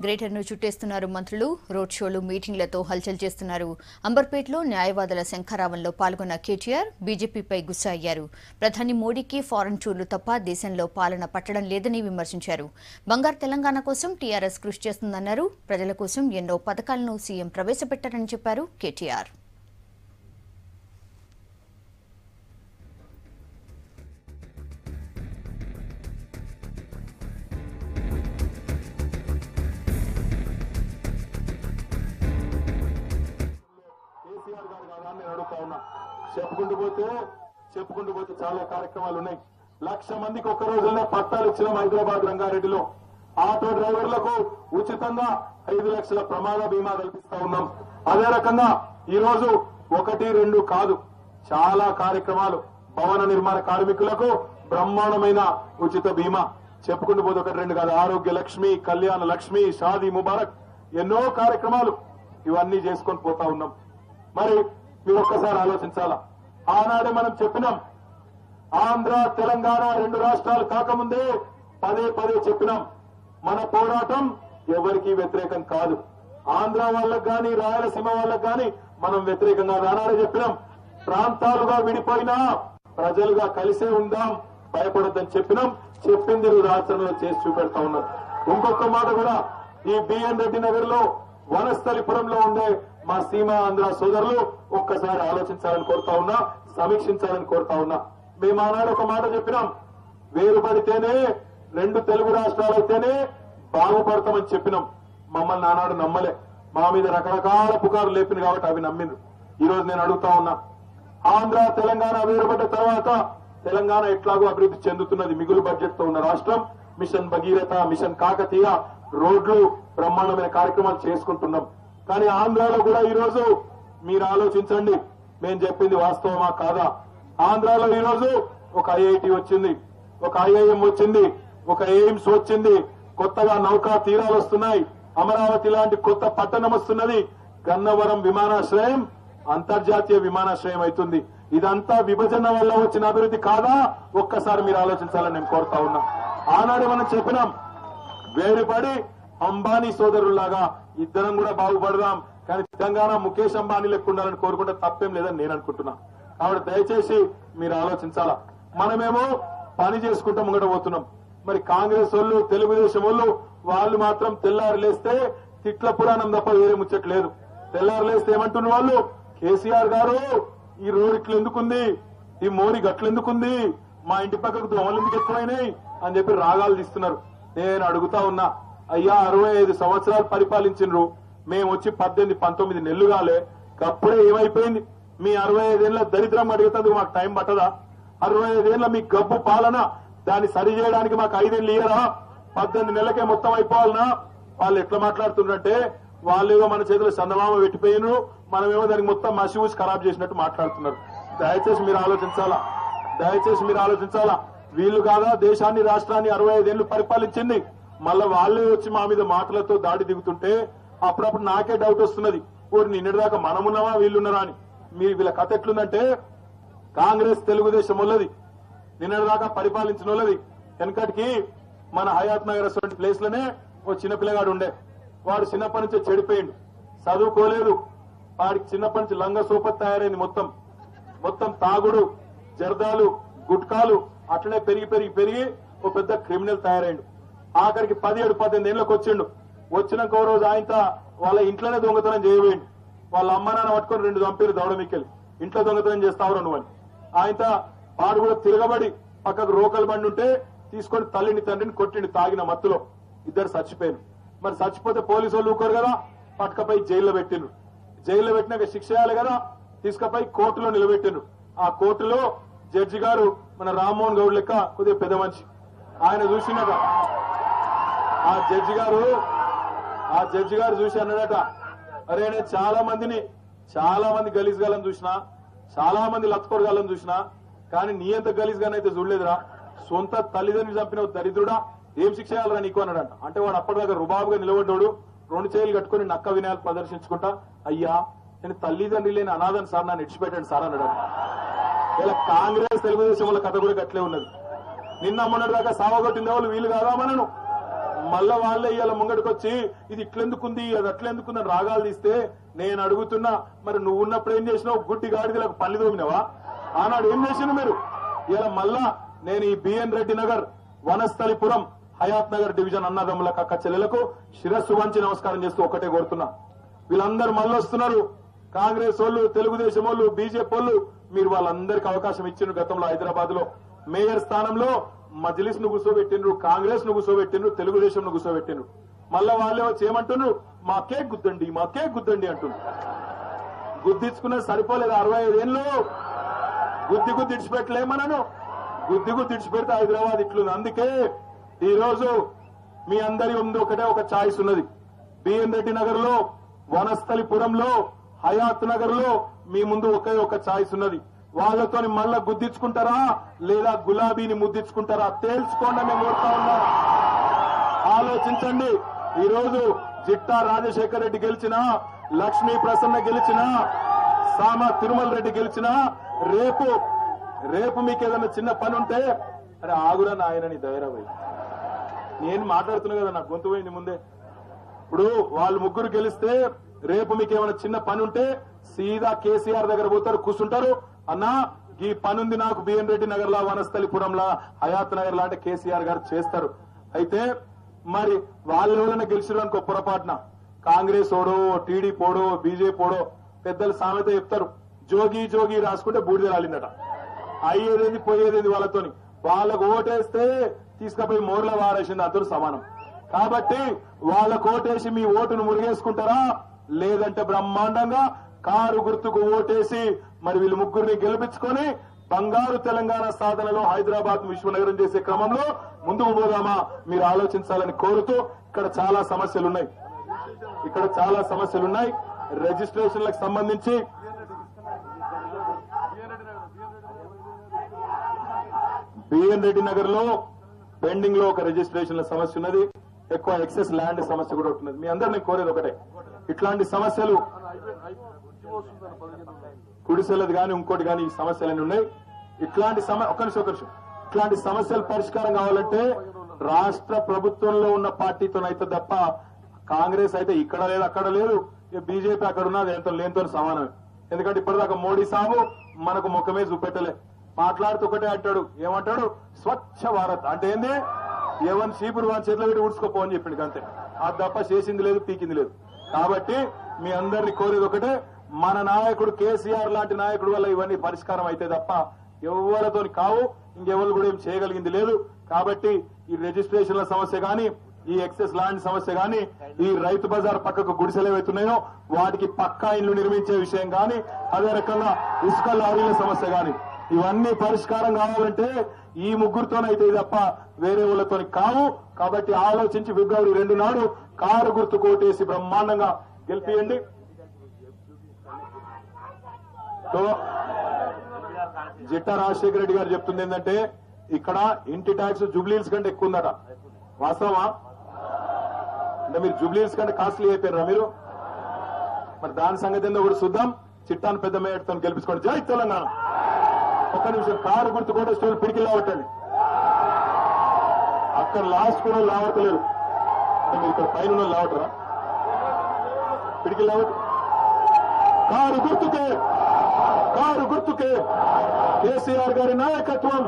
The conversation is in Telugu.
గ్రేటర్ ను చుట్టేస్తున్నారు మంత్రులు. రోడ్ షోలు, మీటింగ్లతో హల్చల్ చేస్తున్నారు. అంబర్పేటలో న్యాయవాదుల శంఖారావంలో పాల్గొన్న కేటీఆర్ బీజేపీపై గుస్సా అయ్యారు. ప్రధాని మోడీకి ఫారెన్ టూర్లు తప్ప దేశంలో పాలన పట్టడం లేదని విమర్శించారు. బంగారు తెలంగాణ కోసం టీఆర్ఎస్ కృషి చేస్తుందన్నారు. ప్రజల కోసం ఎన్నో పథకాలను సీఎం ప్రవేశపెట్టారని చెప్పారు కేటీఆర్. చెప్పుకుంటూ పోతే చాలా కార్యక్రమాలు ఉన్నాయి. 1,00,000 మందికి ఒక్క రోజుల్లో పట్టాలు ఇచ్చిన హైదరాబాద్ రంగారెడ్డిలో ఆటో డ్రైవర్లకు ఉచితంగా 5 లక్షల ప్రమాద బీమా కల్పిస్తా ఉన్నాం. అదే రకంగా ఈ రోజు 1, 2 కాదు, చాలా కార్యక్రమాలు. భవన నిర్మాణ కార్మికులకు బ్రహ్మాండమైన ఉచిత బీమా. చెప్పుకుంటూ పోతే 1, 2 కాదు, ఆరోగ్య లక్ష్మి, కళ్యాణ లక్ష్మి, షాదీ ముబారక్, ఎన్నో కార్యక్రమాలు ఇవన్నీ చేసుకొని పోతా ఉన్నాం. మరి మీరు ఒక్కసారి ఆలోచించాలా. ఆనాడే మనం చెప్పినాం, ఆంధ్ర తెలంగాణ 2 రాష్ట్రాలు కాకముందే పదే చెప్పినాం, మన పోరాటం ఎవరికీ వ్యతిరేకం కాదు. ఆంధ్ర వాళ్ళకు గాని రాయలసీమ వాళ్ళకు గాని మనం వ్యతిరేకంగా ఆనాడే చెప్పినాం. ప్రాంతాలుగా విడిపోయినా ప్రజలుగా కలిసే ఉందాం, భయపడొద్దని చెప్పినాం. చెప్పింది ఆచరణలో చేసి చూపెడతా ఉన్నాం. ఇంకొక మాట కూడా, ఈ బిఎన్ రెడ్డి నగర్ లో వనస్థలిపురంలో ఉండే మా సీమా ఆంధ్ర సోదరులు ఒక్కసారి ఆలోచించాలని కోరుతా ఉన్నా, సమీక్షించాలని కోరుతా ఉన్నా. మేము ఆనాడు ఒక మాట చెప్పినాం, వేరుపడితేనే 2 తెలుగు రాష్ట్రాలైతేనే బాగుపడతామని చెప్పినాం. మమ్మల్ని ఆనాడు నమ్మలే. మా మీద రకరకాల పుకార్లు లేపింది కాబట్టి అవి నమ్మిండ్రు. ఈ రోజు నేను అడుగుతా ఉన్నా, ఆంధ్ర తెలంగాణ వేరుపడ్డ తర్వాత తెలంగాణ ఎట్లాగో అభివృద్ధి చెందుతున్నది. మిగులు బడ్జెట్ తో ఉన్న రాష్ట్రం. మిషన్ భగీరథ, మిషన్ కాకతీయ, రోడ్లు, బ్రహ్మాండమైన కార్యక్రమాలు చేసుకుంటున్నాం. కానీ ఆంధ్రాలో కూడా ఈ రోజు మీరు ఆలోచించండి, మేము చెప్పింది వాస్తవమా కాదా. ఆంధ్రాలో ఈ రోజు ఒక ఐఐటి వచ్చింది, ఒక ఐఐఎం వచ్చింది, ఒక ఎయిమ్స్ వచ్చింది, కొత్తగా నౌకా తీరాలు వస్తున్నాయి, అమరావతి లాంటి కొత్త పట్టణం వస్తున్నది, గన్నవరం విమానాశ్రయం అంతర్జాతీయ విమానాశ్రయం అవుతుంది. ఇదంతా విభజన వల్ల వచ్చిన అభివృద్ధి కాదా? ఒక్కసారి మీరు ఆలోచించాలని నేను కోరుతా ఉన్నా. ఆనాడు మనం చెప్పినాం, వేరుపడి అంబానీ సోదరులాగా ఇద్దరం కూడా బాగుపడదాం, కానీ తెలంగాణ ముఖేష్ అంబానీ లెక్క ఉండాలని కోరుకుంటే తప్పేం లేదని నేను అనుకుంటున్నా. కాబట్టి దయచేసి మీరు ఆలోచించాలా. మనమేమో పని చేసుకుంటూ ముంగట పోతున్నాం. మరి కాంగ్రెస్ వాళ్ళు, తెలుగుదేశం వాళ్ళు మాత్రం తెల్లారు లేస్తే తిట్ల పురాణం తప్ప వేరే ముచ్చట్లేదు. తెల్లారు లేస్తే ఏమంటున్న వాళ్ళు, కేసీఆర్ గారు ఈ రోడ్ ఇట్లా ఎందుకుంది, ఈ మోరి గట్లెందుకుంది, మా ఇంటి పక్కకు దోమలు ఎందుకు ఎక్కువైనాయి అని చెప్పి రాగాలు తీస్తున్నారు. నేను అడుగుతా ఉన్నా, అయ్యా 65 సంవత్సరాలు పరిపాలించినరు, మేము వచ్చి 18, 19 నెలలు కాలే, అప్పుడే ఏమైపోయింది? మీ 65 ఏళ్ల దరిద్రం అడిగేందుకు మాకు టైం పట్టదా? 65 ఏళ్ల మీ గబ్బు పాలన, దాన్ని సరి చేయడానికి మాకు 5 ఏళ్ళు ఇయ్యరా? 18 నెలలకే మొత్తం అయిపోవాలనా? వాళ్ళు ఎట్లా మాట్లాడుతున్నారంటే, వాళ్ళేదో మన చేతిలో చందమామ పెట్టిపోయినరు, మనమేమో దానికి మొత్తం మసి ఊసి ఖరాబ్ చేసినట్టు మాట్లాడుతున్నారు. దయచేసి మీరు ఆలోచించాలా, దయచేసి మీరు ఆలోచించాలా. వీళ్ళు కాదా దేశాన్ని, రాష్ట్రాన్ని 65 ఏళ్లు పరిపాలించింది? మళ్ళా వాళ్ళే వచ్చి మా మీద మాటలతో దాడి దిగుతుంటే అప్పుడప్పుడు నాకే డౌట్ వస్తున్నది, ఊరు నిన్నటిదాకా మనమున్నామా వీళ్ళున్నారా అని. వీళ్ళ కథ ఎట్లుందంటే, కాంగ్రెస్ తెలుగుదేశం వాళ్ళది, నిన్నటిదాకా పరిపాలించిన వాళ్ళది. వెనకటికి మన హయాత్ నగర్ అటువంటి ప్లేస్ లోనే ఓ చిన్నపిల్లగాడు ఉండే, వాడు చిన్నప్పటి నుంచే చెడిపోయిండు, చదువుకోలేదు. వాడికి చిన్నప్పటి నుంచి లంగ సోపత్ తయారైంది. మొత్తం తాగుడు, జర్దాలు, గుట్కాలు అట్లనే పెరిగి ఓ పెద్ద క్రిమినల్ తయారైండు. ఆఖరికి 17, 18 ఏళ్లకు వచ్చిండు. వచ్చినాక ఓ రోజు ఆయన వాళ్ళ ఇంట్లోనే దొంగతనం చేయబోయిండు. వాళ్ళ అమ్మ నాన్న పట్టుకొని 2 చంపేరు దౌడమిక్కెళ్ళి, ఇంట్లో దొంగతనం చేస్తావురా నువ్వు అని. ఆయన వాడు కూడా తిరగబడి పక్కకు రోకల్ బండి ఉంటే తీసుకొని తల్లిని తండ్రిని కొట్టిండు తాగిన మత్తులో. ఇద్దరు చచ్చిపోయారు. మరి చచ్చిపోతే పోలీసు వాళ్ళు ఊరుకోరు కదా, పట్టుకపోయి జైల్లో పెట్టిండ్రు. జైల్లో పెట్టినాక శిక్ష చేయాలి కదా, తీసుకుపోయి కోర్టులో నిలబెట్టిండ్రు. ఆ కోర్టులో జడ్జి గారు మన రామ్మోహన్ గౌడ్ లెక్క కొద్దిగా పెద్ద మనిషి. ఆయన చూసినాక ఆ జడ్జి గారు చూసి అన్నాడట, అరే నేను చాలా మంది గలీజ్ గాలని చూసినా, చాలా మంది లత్కోర్ గాలని చూసినా, కానీ నీ ఎంత గలీజ్ గానైతే చూడలేదురా. సొంత తల్లిదండ్రులు చంపిన దరిద్రుడా, ఏం శిక్ష చేయాలరా నీకు అన్నాడంట. అంటే వాడు అప్పటిదాకా రుబాబుగా నిలబడ్డాడు, 2 చేతులు కట్టుకుని నక్క వినయాలు ప్రదర్శించుకుంటా, అయ్యా నేను తల్లిదండ్రులు లేని అనాథని సార్, నన్ను ఇడిచిపెట్టండి సార్ అన్నాడు. ఇలా కాంగ్రెస్ తెలుగుదేశం వాళ్ళ కథ కూడా గట్లే ఉన్నది. నిన్న మొన్నటి దాకా సావగొట్టిన వాళ్ళు వీళ్ళు కాదా మనను? మళ్ళా వాళ్ళే ఇవాళ ముంగడికి వచ్చి ఇది ఇట్లెందుకుంది అది అట్లెందుకుందని రాగాలు తీస్తే నేను అడుగుతున్నా, మరి నువ్వు ఉన్నప్పుడు ఏం చేసినావు? గుడ్డి గాడిదలకు పల్లి దోమినావా? ఆనాడు ఏం చేసినావు మీరు? ఇలా మళ్ళా నేను ఈ బిఎన్ రెడ్డి నగర్, వనస్థలిపురం, హయాత్ నగర్ డివిజన్ అన్నదమ్ముల కక్క చెల్లెలకు శిరస్సు వంచి నమస్కారం చేస్తూ ఒకటే కోరుతున్నా, వీళ్ళందరూ మళ్ళీ వస్తున్నారు. కాంగ్రెస్ వాళ్ళు, తెలుగుదేశం వాళ్ళు, బీజేపీ వాళ్ళు, మీరు వాళ్ళందరికీ అవకాశం ఇచ్చిండ్రు. గతంలో హైదరాబాద్ లో మేయర్ స్థానంలో మజ్లిస్ ను కూర్చోబెట్టిండ్రు, కాంగ్రెస్ ను కూర్చోబెట్టిండ్రు, తెలుగుదేశం ను కూర్చోబెట్టిండ్రు. మళ్ళా వాళ్ళే వచ్చి ఏమంటున్నారు? మా కేక్ గుద్దండి, మా కేక్ గుద్దండి అంటున్నారు. గుద్దించుకున్నది సరిపోలేదు. 65 ఏళ్ళు గుద్ది ఇడిచిపెట్టలేమనను, గుద్ది ఇడిచిపెడితే హైదరాబాద్ ఇట్లుంది. అందుకే ఈ రోజు మీ అందరి ముందు ఒకటే ఒక ఛాయిస్ ఉన్నది. బిఎన్ రెడ్డి నగర్ లో, వనస్థలిపురంలో, హయాత్ నగర్ లో మీ ముందు ఒకే ఒక ఛాయిస్ ఉన్నది. వాళ్ళతో మళ్ళా గుద్దించుకుంటారా లేదా గులాబీని ముద్దించుకుంటారా తేల్చుకోండి మేము కోరుతా ఉన్నా. ఆలోచించండి. ఈ రోజు జిట్టా రాజశేఖర్ రెడ్డి గెలిచినా, లక్ష్మీ ప్రసన్న గెలిచినా, సామ తిరుమల రెడ్డి గెలిచినా, రేపు మీకు ఏదైనా చిన్న పని ఉంటే అరే ఆగురా నాయనని ధైర్యమై నేను మాట్లాడుతున్నా కదా, నాకు గొంతు పోయింది ముందే. ఇప్పుడు వాళ్ళు ముగ్గురు గెలిస్తే రేపు మీకు ఏమైనా చిన్న పని ఉంటే సీదా కేసీఆర్ దగ్గర పోతారు, కూర్చుంటారు. అన్నా ఈ పని ఉంది నాకు బిఎన్ రెడ్డి నగర్ లా, వనస్థలిపురంలా, హయాత్ నగర్ లా అంటే కేసీఆర్ గారు చేస్తారు. అయితే మరి వాళ్ళు ఎవరైనా గెలిచారు అనుకో పొరపాటున, కాంగ్రెస్ ఓడో, టీడీపీ ఓడో, బీజేపీ ఓడో, పెద్దలు సామెత చెప్తారు, జోగి జోగి రాసుకుంటే బూడిద రాలిందట. అయ్యేదేంది పోయేదేంది వాళ్ళతోని. వాళ్ళకు ఓటేస్తే తీసుకుపోయి మోర్ల వారేసింది, అందరూ సమానం. కాబట్టి వాళ్ళకు ఓటేసి మీ ఓటును మురిగేసుకుంటారా, లేదంటే బ్రహ్మాండంగా కారు గుర్తుకు ఓటేసి మరి వీళ్ళు ముగ్గురిని గెలిపించుకొని బంగారు తెలంగాణ సాధనలో హైదరాబాద్ విశ్వనగరం చేసే క్రమంలో ముందుకు పోదామా మీరు ఆలోచించాలని కోరుతూ, ఇక్కడ చాలా సమస్యలున్నాయి. రిజిస్ట్రేషన్లకు సంబంధించి బిఎన్ రెడ్డి నగర్ లో పెండింగ్ లో ఒక రిజిస్ట్రేషన్ల సమస్య ఉన్నది, ఎక్కువ ఎక్సెస్ ల్యాండ్ సమస్య కూడా ఉంటున్నది. మీ అందరినీ కోరేది ఒకటే, ఇట్లాంటి సమస్యలు కుడిసెలది కానీ ఇంకోటి కానీ ఈ సమస్యలన్నీ ఉన్నాయి. ఇట్లాంటి ఇట్లాంటి సమస్యలు పరిష్కారం కావాలంటే రాష్ట్ర ప్రభుత్వంలో ఉన్న పార్టీతోనైతే తప్ప కాంగ్రెస్ అయితే ఇక్కడ లేదు అక్కడ లేదు, బీజేపీ అక్కడ ఉన్నది ఎంతో లేనితో సమానమే. ఎందుకంటే ఇప్పటిదాకా మోడీ సాబు మనకు ముఖమే చూపెట్టలే. మాట్లాడుతూ ఒకటే అంటాడు, ఏమంటాడు? స్వచ్ఛ భారత్ అంటే ఏంది? ఏమని చీపురు వాని చేతిలో పెట్టి ఊడ్చుకోపో అని చెప్పింది అంతే. అది తప్ప చేసింది లేదు, పీకింది లేదు. కాబట్టి మీ అందరినీ కోరేది ఒకటే, మన నాయకుడు కేసీఆర్ లాంటి నాయకుడు వల్ల ఇవన్నీ పరిష్కారం అయితే తప్ప ఎవరితో కావు, ఇంకెవరు కూడా ఏం చేయగలిగింది లేదు. కాబట్టి ఈ రిజిస్ట్రేషన్ల సమస్య గాని, ఈ ఎక్సెస్ ల్యాండ్ సమస్య గాని, ఈ రైతు బజార్ పక్కకు గుడిసెలు ఏవైతున్నాయో వాటికి పక్కా ఇళ్లు నిర్మించే విషయం గాని, అదే రకంగా ఇసుక లారీల సమస్య గాని, ఇవన్నీ పరిష్కారం కావాలంటే ఈ ముగ్గురుతోనైతే తప్ప వేరే వాళ్ళతో కావు. కాబట్టి ఆలోచించి ఫిబ్రవరి 2 నాడు కారు గుర్తు కోటేసి బ్రహ్మాండంగా గెలిపియండి. జిట్టా రాజశేఖర రెడ్డి గారు చెప్తుంది ఏంటంటే, ఇక్కడ ఇంటి ట్యాక్స్ జూబ్లీహిల్స్ కంటే ఎక్కువ ఉందట. వాస్తవమా? అంటే మీరు జూబ్లీహిల్స్ కంటే కాస్ట్లీ అయిపోయారా మీరు? మరి దాని సంగతి ఏందో కూడా చూద్దాం. చిట్టాను పెద్ద మేయర్తో గెలిపించుకోండి. జై తెలంగాణ. ఒక్క నిమిషం, కారు గుర్తు కూడా స్టోర్ పిడికి లావట్టండి. అక్కడ లాస్ట్ కూడా లావట్లేదు, మీరు ఇక్కడ పైన లావటరా? పిడికి లావట్. కారు గుర్తుకే కేసీఆర్ గారి నాయకత్వం